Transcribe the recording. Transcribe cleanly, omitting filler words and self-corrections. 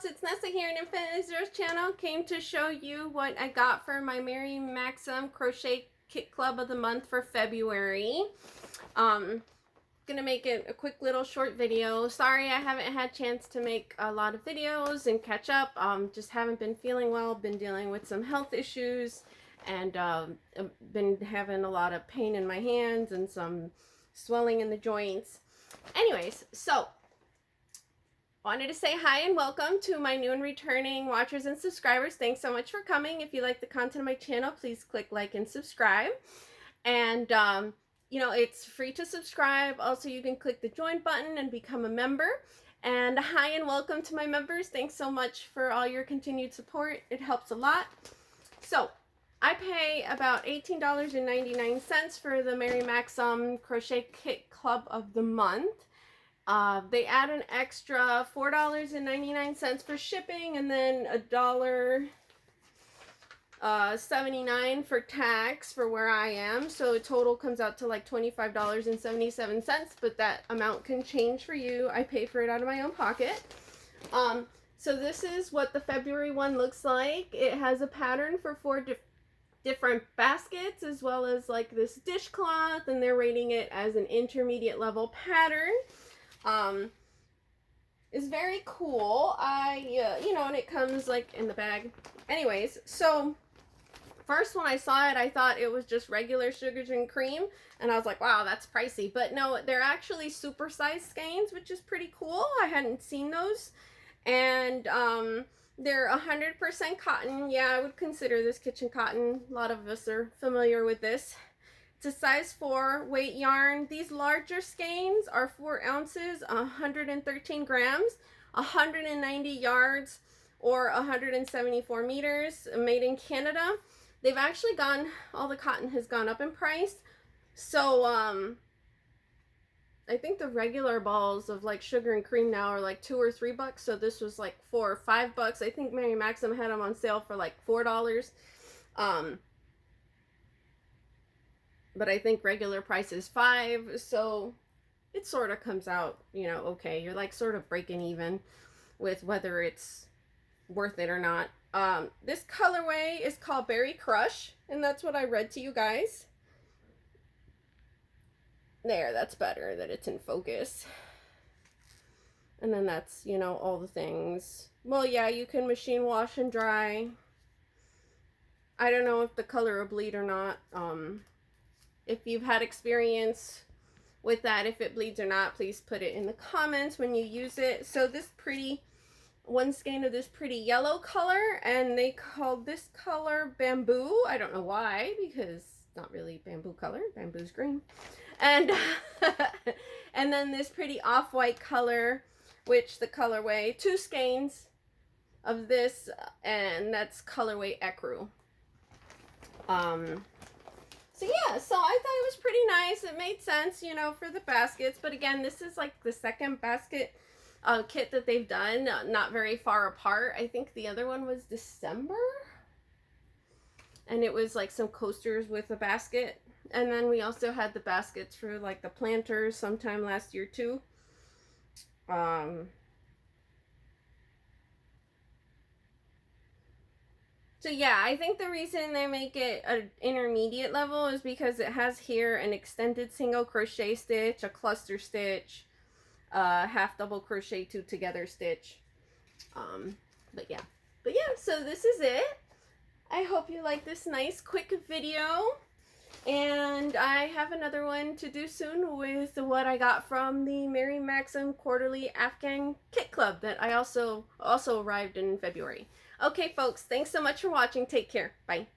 folks, it's Nessa here in Infinite Zero's channel. Came to show you what I got for my Maxim Crochet Kit Club of the month for February. Gonna make it a quick little short video. Sorry I haven't had a chance to make a lot of videos and catch up. Just haven't been feeling well, been dealing with some health issues, and been having a lot of pain in my hands and some swelling in the joints. Anyways, so wanted to say hi and welcome to my new and returning watchers and subscribers. Thanks so much for coming. If you like the content of my channel, please click like and subscribe. And you know, it's free to subscribe. Also, you can click the join button and become a member. And hi and welcome to my members. Thanks so much for all your continued support. It helps a lot. So I pay about $18.99 for the Maxim Crochet Kit Club of the month. They add an extra $4.99 for shipping, and then $1.79 for tax for where I am. So total comes out to like $25.77, but that amount can change for you. I pay for it out of my own pocket. So this is what the February one looks like. It has a pattern for four different baskets, as well as like this dishcloth, and they're rating it as an intermediate level pattern. Is very cool. You know, and it comes like in the bag. Anyways, so first when I saw it, I thought it was just regular sugars and cream, and I was like, wow, that's pricey. But no, they're actually supersized skeins, which is pretty cool. I hadn't seen those. And they're 100% cotton. Yeah, I would consider this kitchen cotton. A lot of us are familiar with this. It's a size 4 weight yarn. These larger skeins are 4 ounces, 113 grams, 190 yards, or 174 meters, made in Canada. They've actually all the cotton has gone up in price. So, I think the regular balls of like sugar and cream now are like $2 or $3. So this was like $4 or $5. I think Maxim had them on sale for like $4. But I think regular price is $5, so it sort of comes out, you know, okay. You're like sort of breaking even with whether it's worth it or not. This colorway is called Berry Crush, and that's what I read to you guys. There, that's better that it's in focus. And then that's, you know, all the things. Well, yeah, you can machine wash and dry. I don't know if the color will bleed or not. If you've had experience with that, if it bleeds or not, please put it in the comments when you use it. So this one skein of this pretty yellow color, and they called this color bamboo. I don't know why, because it's not really bamboo color. Bamboo's green. And and then this pretty off-white color, which the colorway, 2 skeins of this, and that's colorway Ecru. So yeah, so I thought it was pretty nice. It made sense, you know, for the baskets. But again, this is like the second basket kit that they've done, not very far apart. I think the other one was December. And it was like some coasters with a basket. And then we also had the baskets for like the planters sometime last year too. So yeah, I think the reason they make it an intermediate level is because it has here an extended single crochet stitch, a cluster stitch, half double crochet 2 together stitch. But yeah, so this is it. I hope you like this nice quick video. And I have another one to do soon with what I got from the Maxim Quarterly Afghan Kit Club that I also arrived in February. Okay, folks, thanks so much for watching. Take care. Bye.